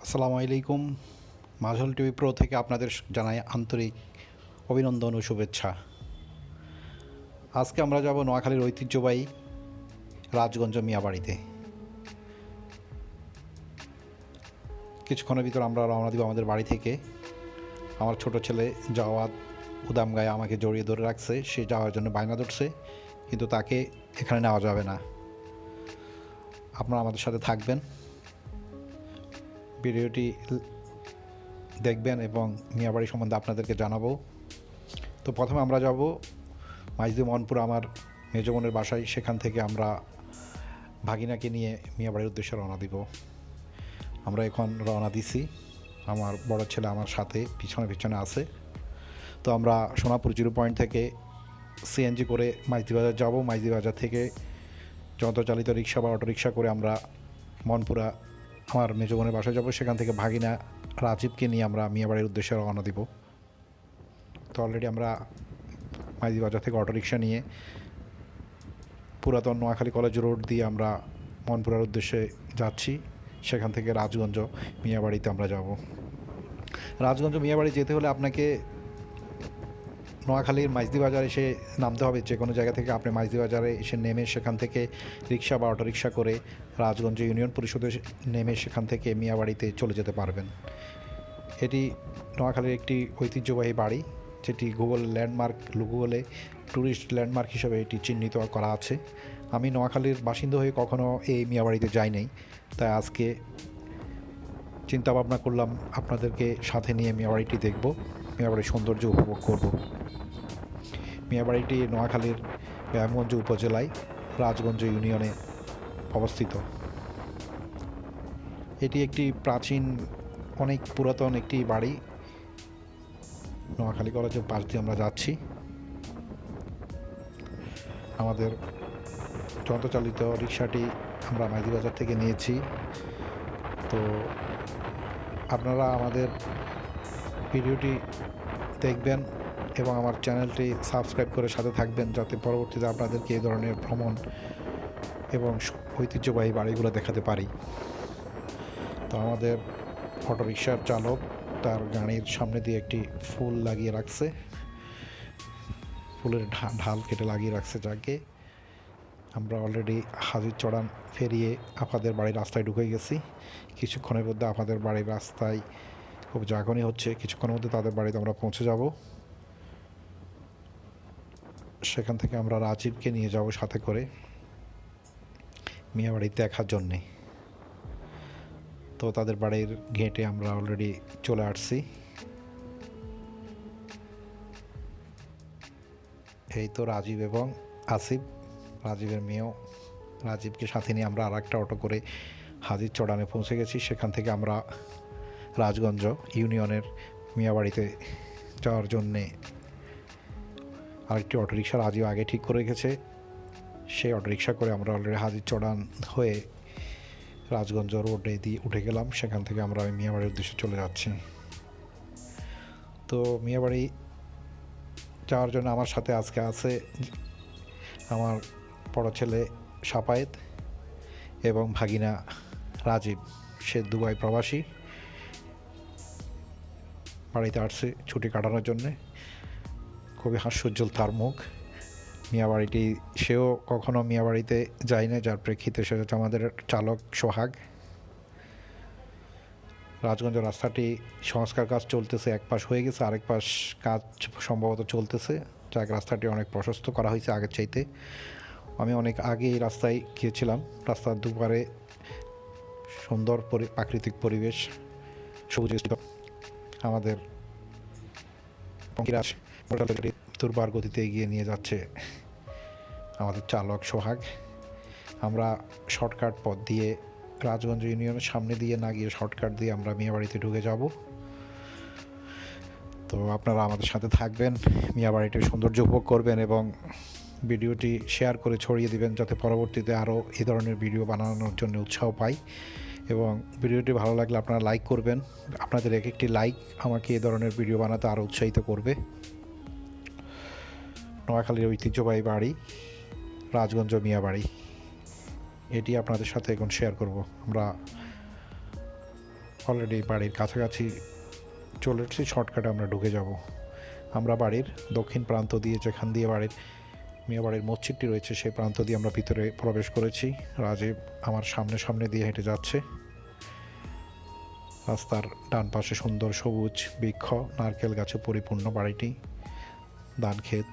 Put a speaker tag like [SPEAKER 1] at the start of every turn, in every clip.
[SPEAKER 1] আসসালামু আলাইকুম। Mazharul TV pro থেকে আপনাদের জানাই আন্তরিক অভিনন্দন ও শুভেচ্ছা। আজকে আমরা যাব নোয়াখালীর ঐতিহ্যবাহী রাজগঞ্জ মিয়াবাড়িতে। কিছুক্ষণের ভিতর আমরা রওনা দিব আমাদের বাড়ি থেকে। আমার ছোট ছেলে জাওয়াদ উদাম গায়ে আমাকে জড়িয়ে ধরে রাখছে, সে যাওয়ার জন্য বায়না ধরছে, কিন্তু তাকে এখানে নেওয়া যাবে না। আপনারা আমাদের সাথে থাকবেন, ভিডিওটি দেখবেন এবং মিয়াবাড়ি সম্বন্ধে আপনাদেরকে জানাবো। তো প্রথমে আমরা যাব মাইজদি মনপুর, আমার মেজ বোনের বাসায়। সেখান থেকে আমরা ভাগিনাকে নিয়ে মিয়াবাড়ির উদ্দেশ্যে রওনা দিব। আমরা এখন রওনা দিছি, আমার বড় ছেলে আমার সাথে পিছনে পিছনে আছে। তো আমরা সোনাপুর 0 পয়েন্ট থেকে সিএনজি করে মাইজদি বাজার যাব। মাইজদি বাজার থেকে যন্ত্রচালিত রিক্সা বা অটোরিক্সা করে আমরা মনপুরা আমার মেজ বোনের বাসায় যাব। সেখান থেকে ভাগিনা রাজীবকে নিয়ে আমরা মিয়াবাড়ির উদ্দেশ্যে রওনা দিব। তো অলরেডি আমরা মাইজদি বাজার থেকে অটোরিক্সা নিয়ে পুরাতন নোয়াখালী কলেজ রোড দিয়ে আমরা মনপুরার উদ্দেশ্যে যাচ্ছি। সেখান থেকে রাজগঞ্জ মিয়াবাড়িতে আমরা যাব। রাজগঞ্জ মিয়াবাড়ি যেতে হলে আপনাকে নোয়াখালীর মাইজদি বাজারে এসে নামতে হবে। যে কোনো জায়গা থেকে আপনি মাইজদি বাজারে এসে নেমে সেখান থেকে রিক্সা বা অটোরিক্সা করে রাজগঞ্জ ইউনিয়ন পরিষদে নেমে সেখান থেকে মিয়াবাড়িতে চলে যেতে পারবেন। এটি নোয়াখালীর একটি ঐতিহ্যবাহী বাড়ি, যেটি গুগলে ট্যুরিস্ট ল্যান্ডমার্ক হিসেবে এটি চিহ্নিত করা আছে। আমি নোয়াখালীর বাসিন্দা হয়ে কখনও এই মিয়াবাড়িতে যাই নাই, তাই আজকে চিন্তা ভাবনা করলাম আপনাদেরকে সাথে নিয়ে মিয়াবাড়িটি দেখব, মিয়াবাড়ির সৌন্দর্য উপভোগ করব। মিয়াবাড়িটি নোয়াখালীর ব্যায়ামগঞ্জ উপজেলায় রাজগঞ্জ ইউনিয়নে অবস্থিত। এটি একটি প্রাচীন, অনেক পুরাতন একটি বাড়ি। নোয়াখালী কলেজের পাশ দিয়ে আমরা যাচ্ছি। আমাদের যন্ত্রচালিত রিক্সাটি আমরা মাইজদি বাজার থেকে নিয়েছি। তো আপনারা আমাদের ভিডিওটি দেখবেন এবং আমার চ্যানেলটি সাবস্ক্রাইব করে সাথে থাকবেন, যাতে পরবর্তীতে আপনাদেরকে এই ধরনের ভ্রমণ এবং ঐতিহ্যবাহী বাড়িগুলো দেখাতে পারি। তো আমাদের অটোরিকশার চালক তার গাড়ির সামনে দিয়ে একটি ফুল লাগিয়ে রাখছে, ফুলের ঢাল কেটে লাগিয়ে রাখছে, যাকে আমরা অলরেডি হাজির চড়ান ফেরিয়ে আপনাদের বাড়ির রাস্তায় ঢুকে গেছি। কিছুক্ষণের মধ্যে আপনাদের বাড়ির রাস্তায় খুব জাগনি হচ্ছে, কিছুক্ষণের মধ্যে তাদের বাড়িতে আমরা পৌঁছে যাব। সেখান থেকে আমরা রাজীবকে নিয়ে যাব সাথে করে মিয়াবাড়িতে দেখার জন্যে। তো তাদের বাড়ির গেটে আমরা অলরেডি চলে আসছি। এই তো রাজীব এবং আসিফ, রাজীবের মেয়েও। রাজীবকে সাথে নিয়ে আমরা আরেকটা অটো করে হাজির চড়ানে পৌঁছে গেছি। সেখান থেকে আমরা রাজগঞ্জ ইউনিয়নের মিয়াবাড়িতে যাওয়ার জন্যে আরেকটি অটোরিকশা রাজীব আগে ঠিক করে রেখেছে। সেই অটোরিকশা করে আমরা অলরেডি হাজির চড়ান হয়ে রাজগঞ্জ রোডে দিয়ে উঠে গেলাম। সেখান থেকে আমরা মিয়াবাড়ির উদ্দেশ্যে চলে যাচ্ছি। তো মিয়াবাড়ি যাওয়ার জন্য আমার সাথে আজকে আছে আমার বড় ছেলে সাপায়েত এবং ভাগিনা রাজীব। সে দুবাই প্রবাসী, বাড়িতে আসছে ছুটি কাটানোর জন্যে। খুবই হাস্যোজ্জ্বল তার মুখ। মিয়াবাড়িটি সেও কখনো মিয়াবাড়িতে যায় না, যার প্রেক্ষিতে সে হচ্ছে আমাদের চালক সোহাগ। রাজগঞ্জ রাস্তাটি সংস্কার কাজ চলতেছে, এক পাশ হয়ে গেছে, আরেক পাশ কাজ সম্ভবত চলতেছে, যাক রাস্তাটি অনেক প্রশস্ত করা হয়েছে আগের চাইতে। আমি অনেক আগে এই রাস্তায় গিয়েছিলাম। রাস্তার দুপারে সুন্দর প্রাকৃতিক পরিবেশ, সবুজ। আমাদের দুর্বার গতিতে এগিয়ে নিয়ে যাচ্ছে আমাদের চালক সোহাগ। আমরা শর্টকাট পথ দিয়ে রাজগঞ্জ ইউনিয়নের সামনে দিয়ে না গিয়ে শর্টকাট দিয়ে আমরা মিয়াবাড়িতে ঢুকে যাব। তো আপনারা আমাদের সাথে থাকবেন, মিয়াবাড়িটির সৌন্দর্য উপভোগ করবেন এবং ভিডিওটি শেয়ার করে ছড়িয়ে দিবেন, যাতে পরবর্তীতে আরও এই ধরনের ভিডিও বানানোর জন্য উৎসাহ পাই। এবং ভিডিওটি ভালো লাগলে আপনারা লাইক করবেন। আপনাদের এক একটি লাইক আমাকে এই ধরনের ভিডিও বানাতে আরও উৎসাহিত করবে। নোয়াখালীর ঐতিহ্যবাহী বাড়ি রাজগঞ্জ মিয়াবাড়ি, এটি আপনাদের সাথে এখন শেয়ার করব। আমরা অলরেডি বাড়ির কাছাকাছি চলে এসেছি, শর্টকাটে আমরা ঢুকে যাব। আমরা বাড়ির দক্ষিণ প্রান্ত দিয়ে, যেখান দিয়ে মিয়া বাড়ির মসজিদটি রয়েছে, সেই প্রান্ত দিয়ে আমরা ভিতরে প্রবেশ করেছি। রাজীব আমার সামনে দিয়ে হেঁটে যাচ্ছে। রাস্তার ডান পাশে সুন্দর সবুজ বৃক্ষ, নারকেল গাছে পরিপূর্ণ বাড়িটি, ধান ক্ষেত।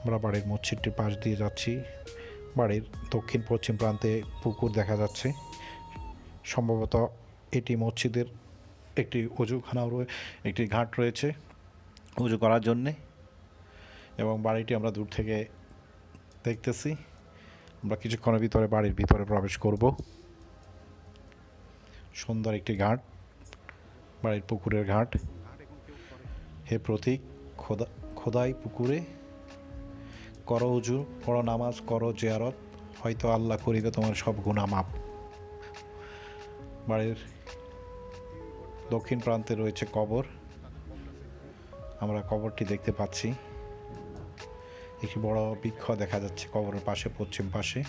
[SPEAKER 1] আমরা বাড়ির মসজিদটির পাশ দিয়ে যাচ্ছি। বাড়ির দক্ষিণ পশ্চিম প্রান্তে পুকুর দেখা যাচ্ছে। সম্ভবত এটি মসজিদের একটি একটি ঘাট রয়েছে উজু করার জন্যে, এবং বাড়িটি আমরা দূর থেকে দেখতেছি। আমরা কিছুক্ষণের ভিতরে বাড়ির ভিতরে প্রবেশ করব। সুন্দর একটি ঘাট, বাড়ির পুকুরের ঘাট। হে প্রতীক, খোদাই পুকুরে করো উজু, পড়ো নামাজ, করো জিয়ারত, হয়তো আল্লাহ করিবে তোমার সব গুনাহ মাপ। বাড়ির দক্ষিণ প্রান্তে রয়েছে কবর। আমরা কবরটি দেখতে পাচ্ছি। একটি বড় বৃক্ষ দেখা যাচ্ছে কবরের পাশে, পশ্চিম পাশে।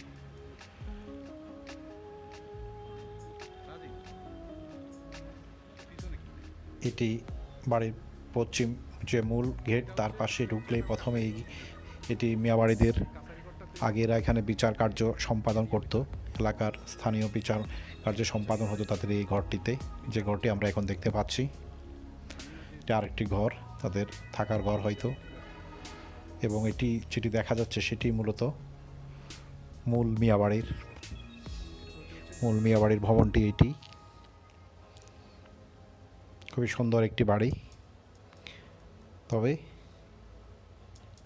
[SPEAKER 1] এটি বাড়ির পশ্চিম যে মূল গেট, তার পাশে ঢুকলেই প্রথমেই এটি মিয়াবাড়িদের আগেরা এখানে বিচার কার্য সম্পাদন করত। এলাকার স্থানীয় বিচার কার্য সম্পাদন হতো তাদের এই ঘরটিতে, যে ঘরটি আমরা এখন দেখতে পাচ্ছি। এটা আরেকটি ঘর, তাদের থাকার ঘর হয়তো। এবং এটি যেটি দেখা যাচ্ছে সেটি মূলত মূল মিয়াবাড়ির ভবনটি। এটি খুবই সুন্দর একটি বাড়ি। তবে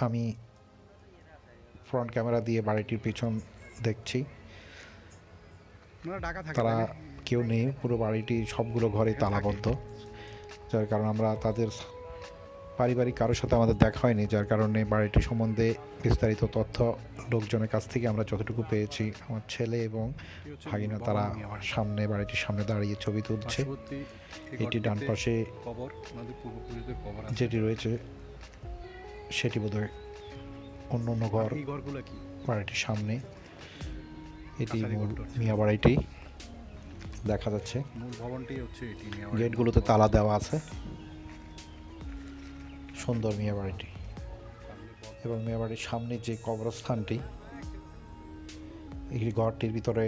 [SPEAKER 1] আমি ফ্রন্ট ক্যামেরা দিয়ে বাড়িটির পিছন দেখছি, তারা কেউ নেই, পুরো বাড়িটি সবগুলো ঘরে তালাবদ্ধ। যার কারণে আমরা তাদের পারিবারিক কারোর সাথে আমাদের দেখা হয়নি, যার কারণে বাড়িটি সম্বন্ধে বিস্তারিত তথ্য লোকজনের কাছ থেকে আমরা যতটুকু পেয়েছি। আমার ছেলে এবং ভাগিনা তারা বাড়িটির সামনে দাঁড়িয়ে ছবি তুলছে। এটি ডান পাশে যেটি রয়েছে সেটি বোধহয় অন্য ঘর বাড়িটির সামনে। এটি মূল মিয়া বাড়িটি দেখা যাচ্ছে। গেটগুলোতে তালা দেওয়া আছে। সুন্দর মিয়া বাড়িটি। এবং মিয়া বাড়ির সামনে যে কবরস্থানটি, এই ঘরটির ভিতরে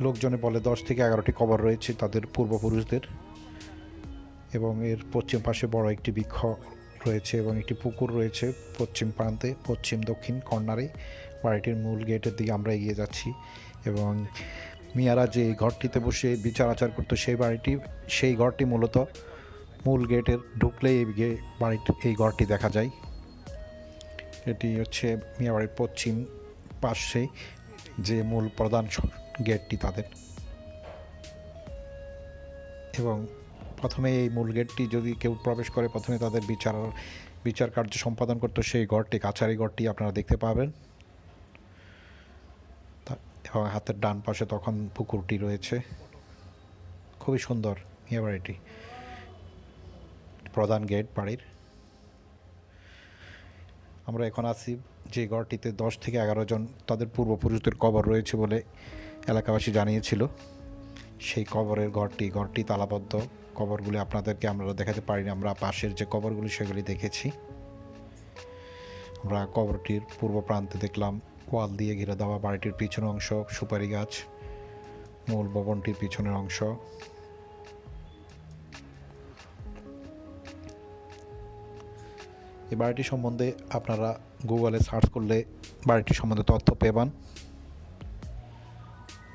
[SPEAKER 1] লোকজনে বলে 10 থেকে 11টি কবর রয়েছে তাদের পূর্বপুরুষদের। এবং এর পশ্চিম পাশে বড় একটি বৃক্ষ রয়েছে এবং একটি পুকুর রয়েছে পশ্চিম প্রান্তে, পশ্চিম দক্ষিণ কর্নারে। বাড়িটির মূল গেটের দিকে আমরা এগিয়ে যাচ্ছি। এবং মিয়ারা যে ঘরটিতে বসে বিচার আচার করতো সেই ঘরটি মূলত মূল গেটের ঢুকলেই এই ঘরটি দেখা যায়। এটি হচ্ছে মিয়া বাড়ির পশ্চিম পাশে যে মূল প্রধান গেটটি তাদের। এবং প্রথমে এই মূল গেটটি যদি কেউ প্রবেশ করে, প্রথমে তাদের বিচার কার্য সম্পাদন করতো সেই ঘরটি, কাছারি ঘরটি আপনারা দেখতে পাবেন। এবং হাতের ডান পাশে তখন পুকুরটি রয়েছে। খুবই সুন্দর মিয়া বাড়িটি, প্রধান গেট বাড়ির। আমরা এখন আছি যে ঘরটিতে 10 থেকে 11 জন তাদের পূর্বপুরুষদের কবর রয়েছে বলে এলাকাবাসী জানিয়েছিল। সেই কবরের ঘরটি তালাবদ্ধ। কবরগুলি আপনাদেরকে আমরা দেখাতে পারিনি, আমরা পাশের যে কবরগুলি সেগুলি দেখেছি। আমরা কবরটির পূর্ব প্রান্তে দেখলাম ওয়াল দিয়ে ঘিরে দেওয়া বাড়িটির পিছনের অংশ, সুপারি গাছ, মূল ভবনটির পিছনের অংশ। এই বাড়িটি সম্বন্ধে আপনারা গুগলে সার্চ করলে বাড়িটি সম্বন্ধে তথ্য পেবেন,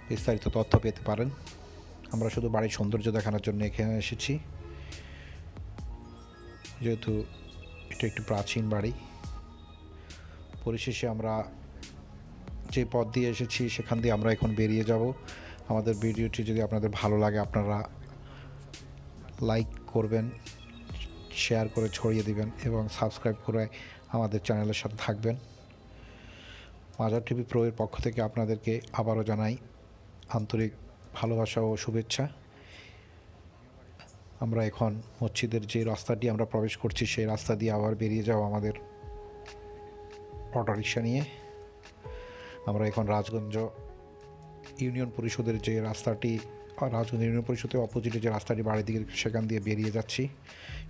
[SPEAKER 1] বিস্তারিত তথ্য পেতে পারেন। আমরা শুধু বাড়ির সৌন্দর্য দেখানোর জন্য এখানে এসেছি, যেহেতু এটা একটি প্রাচীন বাড়ি। পরিশেষে আমরা যে পথ দিয়ে এসেছি সেখান দিয়ে আমরা এখন বেরিয়ে যাব। আমাদের ভিডিওটি যদি আপনাদের ভালো লাগে আপনারা লাইক করবেন, শেয়ার করে ছড়িয়ে দিবেন এবং সাবস্ক্রাইব করে আমাদের চ্যানেলের সাথে থাকবেন। মাজার টিভি প্রো এর পক্ষ থেকে আপনাদেরকে আবারও জানাই আন্তরিক ভালোবাসা ও শুভেচ্ছা। আমরা এখন মসজিদের যে রাস্তাটি আমরা প্রবেশ করছি সেই রাস্তা দিয়ে আবার বেরিয়ে যাব আমাদের অটোরিকশা নিয়ে। আমরা এখন রাজগঞ্জ ইউনিয়ন পরিষদের যে রাস্তাটি, রাজগঞ্জ ইউনিয়ন পরিষদের অপোজিটে যে রাস্তাটি বাড়ির দিকে, সেখান দিয়ে বেরিয়ে যাচ্ছি।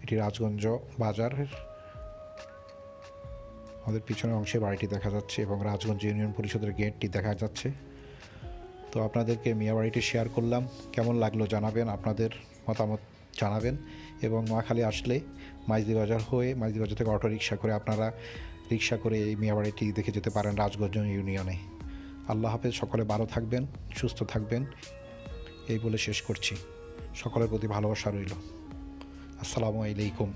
[SPEAKER 1] এটি রাজগঞ্জ বাজারের আমাদের পিছনের অংশে বাড়িটি দেখা যাচ্ছে এবং রাজগঞ্জ ইউনিয়ন পরিষদের গেটটি দেখা যাচ্ছে। তো আপনাদেরকে মিয়া বাড়িটি শেয়ার করলাম, কেমন লাগলো জানাবেন, আপনাদের মতামত জানাবেন। এবং নোয়াখালী আসলে মাইজদি বাজার হয়ে, মাইজদি বাজার থেকে অটো রিক্সা করে আপনারা রিক্সা করে এই মিয়া বাড়িটি দেখে যেতে পারেন রাজগঞ্জ ইউনিয়নে। আল্লাহ হাফেজ, সকলে ভালো থাকবেন, সুস্থ থাকবেন, এই বলে শেষ করছি। সকলের প্রতি ভালোবাসা রইল। আসসালামু আলাইকুম।